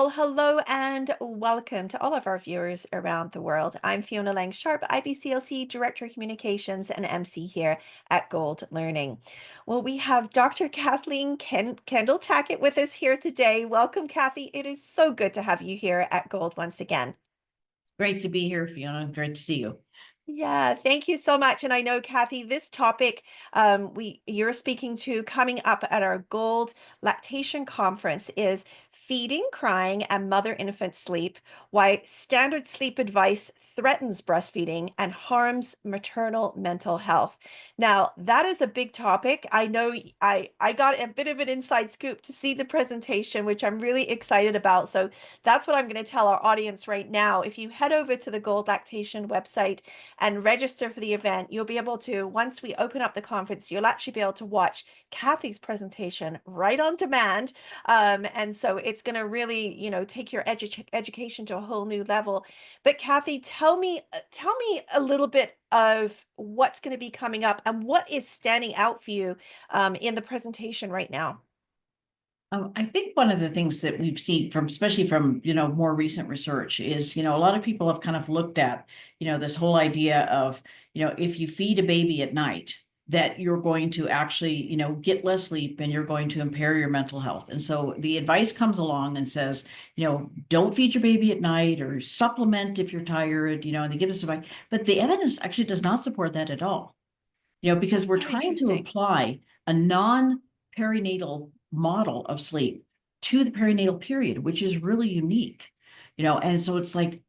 Well, hello and welcome to all of our viewers around the world. I'm Fiona Lang Sharp, IBCLC Director of Communications and MC here at Gold Learning. Well, we have Dr. Kathleen Kendall-Tackett with us here today. Welcome, Kathy. It is so good to have you here at Gold once again. It's great to be here, Fiona. Great to see you. Yeah, thank you so much. And I know, Kathy, this topic you're speaking to coming up at our Gold Lactation Conference is feeding, crying, and mother-infant sleep, why standard sleep advice threatens breastfeeding and harms maternal mental health. Now, that is a big topic. I know I got a bit of an inside scoop to see the presentation, which I'm really excited about. So that's what I'm going to tell our audience right now. If you head over to the Gold Lactation website and register for the event, you'll be able to, once we open up the conference, you'll actually be able to watch Kathy's presentation right on demand. And so it's going to really, take your education to a whole new level. But Kathy, tell me a little bit of what's going to be coming up and what is standing out for you in the presentation right now. I think one of the things that we've seen from, especially from, more recent research is, a lot of people have kind of looked at, this whole idea of, if you feed a baby at night, that you're going to actually, get less sleep and you're going to impair your mental health. And so the advice comes along and says, don't feed your baby at night or supplement if you're tired, and they give us advice, but the evidence actually does not support that at all. Because That's we're so trying to interesting. apply a non-perinatal model of sleep to the perinatal period, which is really unique, and so it's like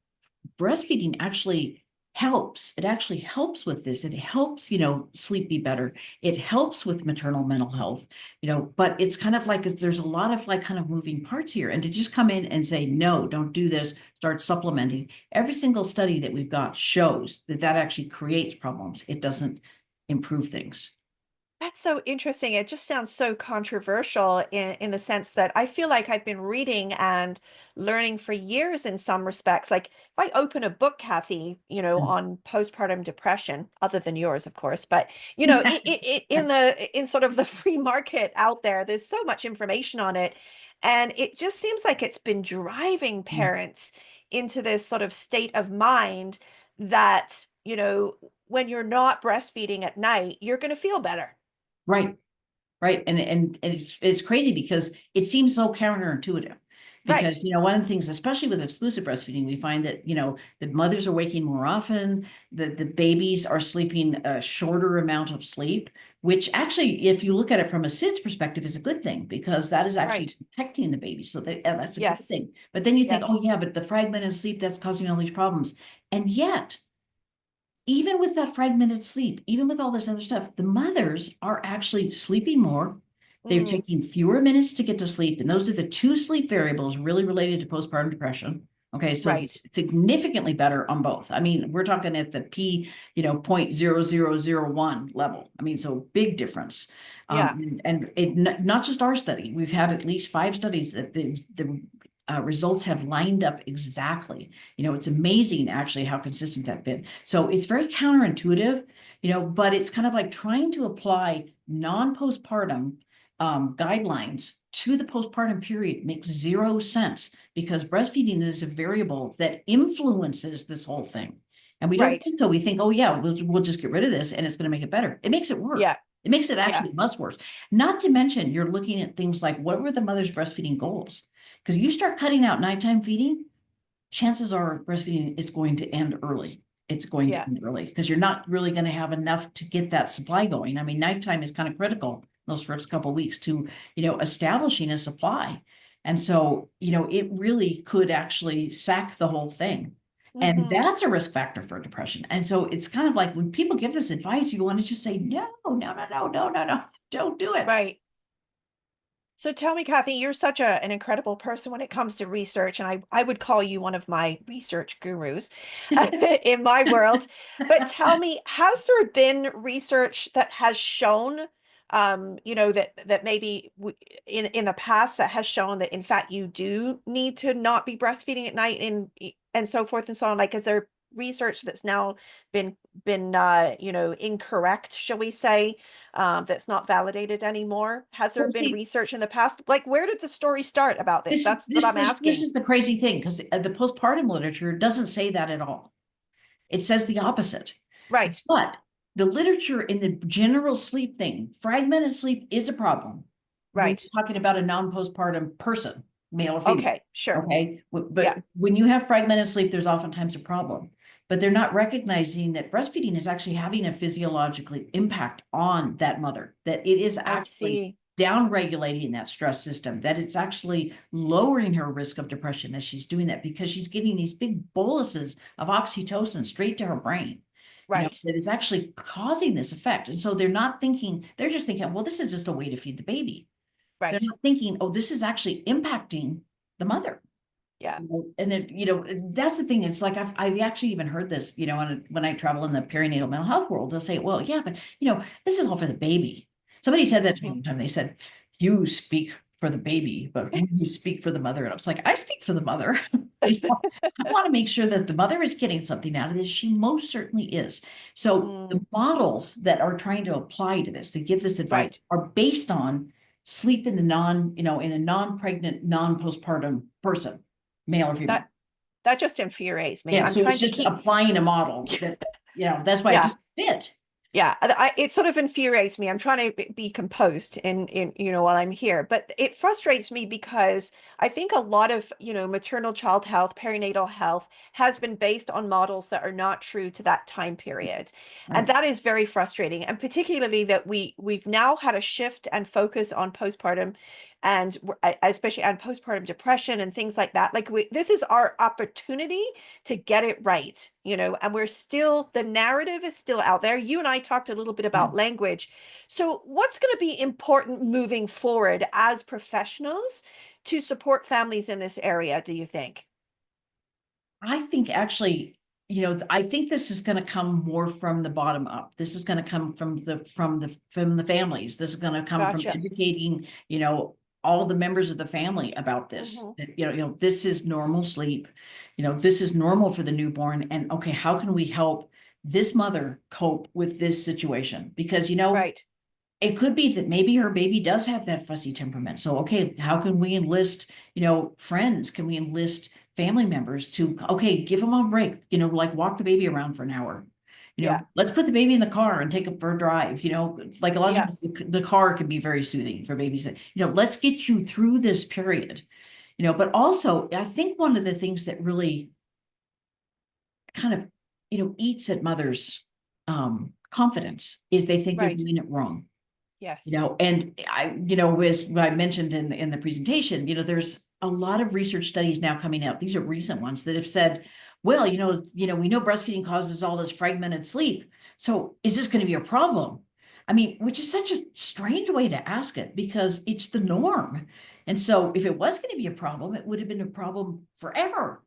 breastfeeding actually helps. It actually helps with this. It helps, sleep be better. It helps with maternal mental health, but it's kind of like there's a lot of like kind of moving parts here. And to just come in and say, no, don't do this, start supplementing. Every single study that we've got shows that that actually creates problems. It doesn't improve things. That's so interesting. It just sounds so controversial in the sense that I feel like I've been reading and learning for years in some respects. Like if I open a book, Kathy, on postpartum depression, other than yours, of course, but in sort of the free market out there, there's so much information on it. And it just seems like it's been driving parents into this sort of state of mind that, when you're not breastfeeding at night, you're going to feel better. Right. Right. And it's crazy because it seems so counterintuitive. Right. Because, one of the things, especially with exclusive breastfeeding, we find that, the mothers are waking more often, the babies are sleeping a shorter amount of sleep, which actually, if you look at it from a SIDS perspective, is a good thing because that is actually Right. protecting the baby. So that's a good Yes. thing. But then you think, oh Yes. yeah, but the fragmented sleep, that's causing all these problems. And yet, even with that fragmented sleep, even with all this other stuff, the mothers are actually sleeping more. They're Mm, taking fewer minutes to get to sleep. And those are the two sleep variables really related to postpartum depression. Okay, so right. significantly better on both. I mean, we're talking at the P, 0.0001 level. I mean, so big difference. Yeah. And it, not just our study, we've had at least 5 studies that the results have lined up exactly. It's amazing actually how consistent that's been. So it's very counterintuitive, but it's kind of like trying to apply non-postpartum guidelines to the postpartum period makes zero sense because breastfeeding is a variable that influences this whole thing. And we don't Right. think so. We think, oh yeah, we'll just get rid of this and it's going to make it better. It makes it worse. Yeah. It makes it Yeah. actually much worse. Not to mention, you're looking at things like what were the mother's breastfeeding goals? Because you start cutting out nighttime feeding, chances are breastfeeding is going to end early. It's going to Yeah. end early because you're not really going to have enough to get that supply going. I mean, nighttime is kind of critical those first couple of weeks to, establishing a supply. And so, it really could actually sack the whole thing. And Hmm. that's a risk factor for depression. And so it's kind of like when people give this advice, you want to just say, no, no, no, no, no, no, no, don't do it. Right. So tell me, Kathy, you're such an incredible person when it comes to research, and I would call you one of my research gurus in my world. But tell me, has there been research that has shown, that maybe in the past that has shown that in fact you do need to not be breastfeeding at night and so forth and so on? Like, is there research that's now been been incorrect, shall we say, that's not validated anymore? Has there Well, been see, research in the past? Like, where did the story start about this? this That's what this I'm this asking. is the crazy thing, because the postpartum literature doesn't say that at all. It says the opposite. Right, But the literature in the general sleep thing, fragmented sleep is a problem when right. you're talking about a non-postpartum person, male or female. Okay, sure. Okay. Yeah, But when you have fragmented sleep, there's oftentimes a problem. But they're not recognizing that breastfeeding is actually having a physiological impact on that mother, that it is I actually see. down regulating that stress system, that it's actually lowering her risk of depression as she's doing that, because she's getting these big boluses of oxytocin straight to her brain, Right, that is actually causing this effect. And so they're not thinking, they're just thinking, well, this is just a way to feed the baby. They're right. not thinking, oh, this is actually impacting the mother. Yeah. And then, that's the thing. It's like I've actually even heard this, when I travel in the perinatal mental health world, they'll say, well, yeah, but this is all for the baby. Somebody said that to me Hmm. one time. They said, you speak for the baby, but when you speak for the mother. And I was like, I speak for the mother. I want to make sure that the mother is getting something out of this. She most certainly is. So the Mm, models that are trying to apply to this, to give this advice, right. are based on sleep in in a non-pregnant, non-postpartum person, male or female. That that just infuriates me. Yeah, I'm so it's trying to just keep, applying a model that, that's why it yeah. doesn't fit. Yeah, it sort of infuriates me. I'm trying to be composed in while I'm here, but it frustrates me because I think a lot of maternal child health, perinatal health has been based on models that are not true to that time period, and Right. that is very frustrating. And particularly that we've now had a shift and focus on postpartum, and especially on postpartum depression and things like that. Like this is our opportunity to get it right, and we're still, the narrative is still out there. You and I talked a little bit about language. So, what's going to be important moving forward as professionals to support families in this area, do you think? I think actually, I think this is going to come more from the bottom up. This is going to come from the families. This is going to come from Gotcha. educating, all the members of the family about this. Hmm. That, this is normal sleep. This is normal for the newborn. And okay, how can we help this mother cope with this situation? Because, Right. it could be that maybe her baby does have that fussy temperament. So, okay, how can we enlist, friends? Can we enlist family members to, okay, give them a break, like walk the baby around for an hour. Yeah. Let's put the baby in the car and take it for a drive. Like a lot of Yeah. times the car can be very soothing for babies. Let's get you through this period. But also I think one of the things that really kind of, eats at mothers' confidence is they think they're Right. doing it wrong. Yes. And as I mentioned in the presentation, there's a lot of research studies now coming out. These are recent ones that have said, well, we know breastfeeding causes all this fragmented sleep. So is this going to be a problem? I mean, which is such a strange way to ask it, because it's the norm. And so if it was going to be a problem, it would have been a problem forever.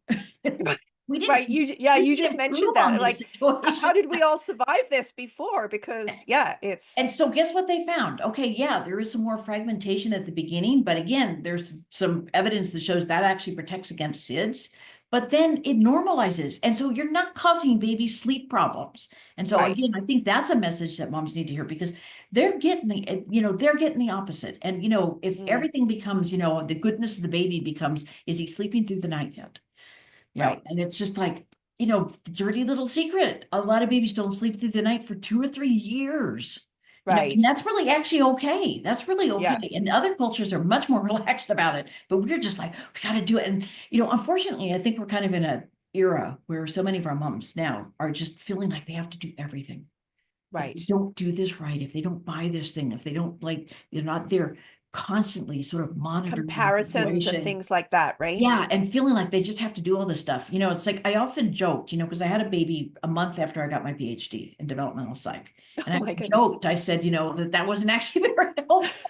We didn't Right. Yeah, we you didn't just improve mentioned on that. this Like, situation. how did we all survive this before? Because, yeah, it's And so guess what they found? Okay, yeah, there is some more fragmentation at the beginning, but again, there's some evidence that shows that actually protects against SIDS, but then it normalizes. And so you're not causing baby sleep problems. And so right. again, I think that's a message that moms need to hear, because they're getting the opposite. And if Mm, everything becomes, the goodness of the baby becomes, is he sleeping through the night yet? right. And it's just like, dirty little secret. A lot of babies don't sleep through the night for 2 or 3 years. And Right. that's really actually okay. That's really Yeah. okay. And other cultures are much more relaxed about it, but we're just like, we got to do it. And, unfortunately, I think we're kind of in an era where so many of our moms now are just feeling like they have to do everything. If they Right. don't do this right, if they don't buy this thing, if they don't, like, they're not there constantly sort of monitoring the Comparisons and situation. things like that, right? Yeah, and feeling like they just have to do all this stuff. It's like I often joked, because I had a baby a month after I got my PhD in developmental psych. And Oh I my goodness. joked, I said, that wasn't actually very helpful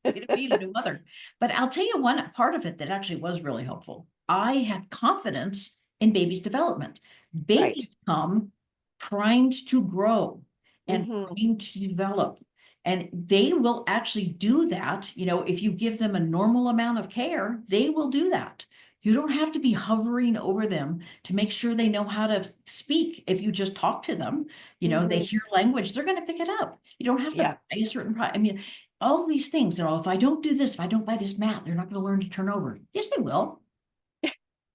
to be a new mother. But I'll tell you one part of it that actually was really helpful. I had confidence in baby's development. Babies Right. come primed to grow and Hmm. primed to develop. And they will actually do that. If you give them a normal amount of care, they will do that. You don't have to be hovering over them to make sure they know how to speak. If you just talk to them, they Hmm. hear language, they're going to pick it up. You don't have to buy Yeah. a certain product. I mean, all these things, if I don't do this, if I don't buy this mat, they're not going to learn to turn over. Yes, they will.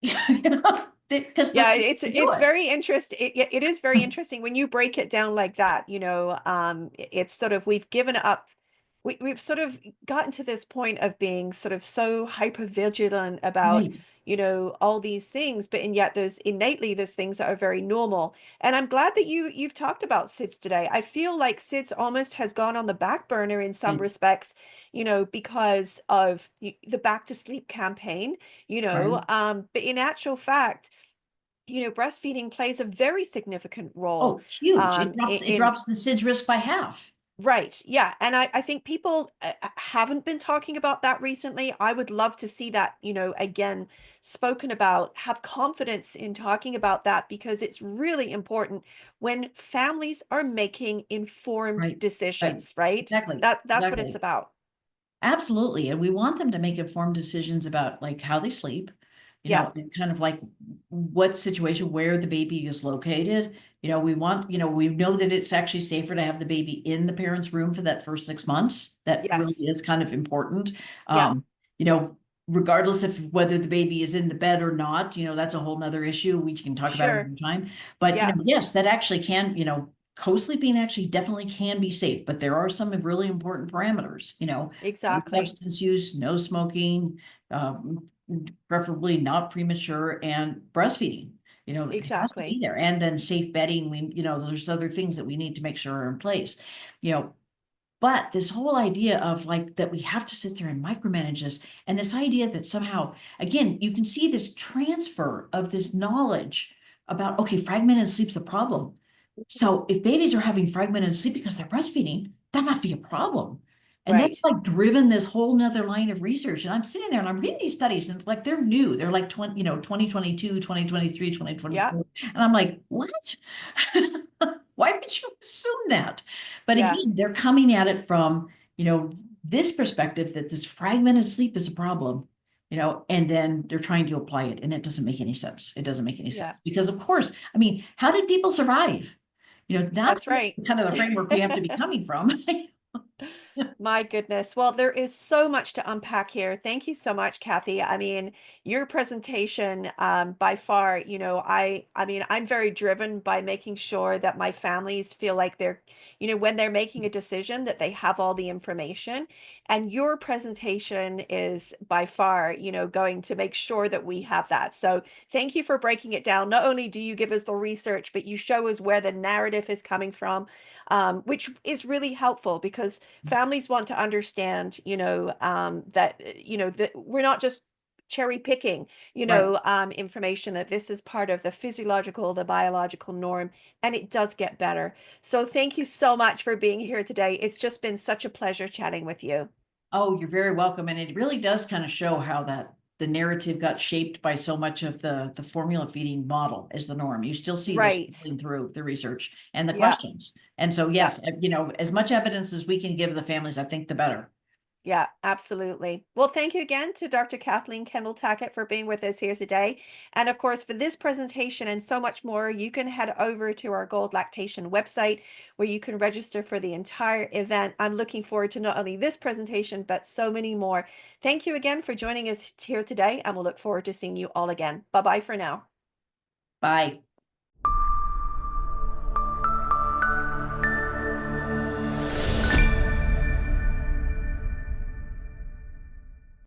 Because they're Yeah, going it's to do it's it. very interesting. It is very interesting when you break it down like that, it's sort of we've given up we've sort of gotten to this point of being sort of so hyper vigilant about, Right, all these things, but and yet there's things that are very normal. And I'm glad that you've talked about SIDS today. I feel like SIDS almost has gone on the back burner in some right, respects, because of the Back to Sleep campaign, right. but in actual fact, breastfeeding plays a very significant role Oh, huge. It in drops the SIDS risk by half. right. Yeah. And I think people haven't been talking about that recently. I would love to see that, again, spoken about, have confidence in talking about that because it's really important when families are making informed Right, right. decisions, right? Exactly, That's what it's exactly. about. Absolutely. And we want them to make informed decisions about like how they sleep, Yeah. and kind of like what situation where the baby is located. We know that it's actually safer to have the baby in the parent's room for that first 6 months. That really Yes. is kind of important. Yeah. You know, regardless of whether the baby is in the bed or not, that's a whole nother issue. We can talk about it Sure. another time. But Yeah. yes, that actually can, co-sleeping actually definitely can be safe, but there are some really important parameters, no Exactly. substance use, no smoking, um, preferably not premature, and breastfeeding. It has to be Exactly. there. And then safe bedding. There's other things that we need to make sure are in place. You know, but this whole idea of like that we have to sit there and micromanage this, and this idea that somehow, again, you can see this transfer of this knowledge about, okay, fragmented sleep's the problem. So if babies are having fragmented sleep because they're breastfeeding, that must be a problem. And that's Right. like driven this whole nother line of research. And I'm sitting there and I'm reading these studies and like they're new. They're like 2022, 2023, Yeah. 2024. And I'm like, what? Why would you assume that? But Yeah. again, they're coming at it from, this perspective that this fragmented sleep is a problem, and then they're trying to apply it. And it doesn't make any sense. It doesn't make any Yeah. sense because, of course, I mean, how did people survive? That's That's right. kind of the framework we have to be coming from. My goodness. Well, there is so much to unpack here. Thank you so much, Kathy. I mean, your presentation, by far, I mean, I'm very driven by making sure that my families feel like they're, when they're making a decision, that they have all the information. And your presentation is by far, going to make sure that we have that. So thank you for breaking it down. Not only do you give us the research, but you show us where the narrative is coming from, which is really helpful because families want to understand, that, that we're not just cherry picking, Right. information, that this is part of the physiological, the biological norm, and it does get better. So thank you so much for being here today. It's just been such a pleasure chatting with you. Oh, you're very welcome. And it really does kind of show how that the narrative got shaped by so much of the formula feeding model as the norm. You still see this Right. through the research and the Yeah. questions. And so, Yeah. yes, as much evidence as we can give the families, I think the better. Yeah, absolutely. Well, thank you again to Dr. Kathleen Kendall-Tackett for being with us here today. And of course, for this presentation and so much more, you can head over to our Gold Lactation website where you can register for the entire event. I'm looking forward to not only this presentation, but so many more. Thank you again for joining us here today, and we'll look forward to seeing you all again. Bye-bye for now. Bye.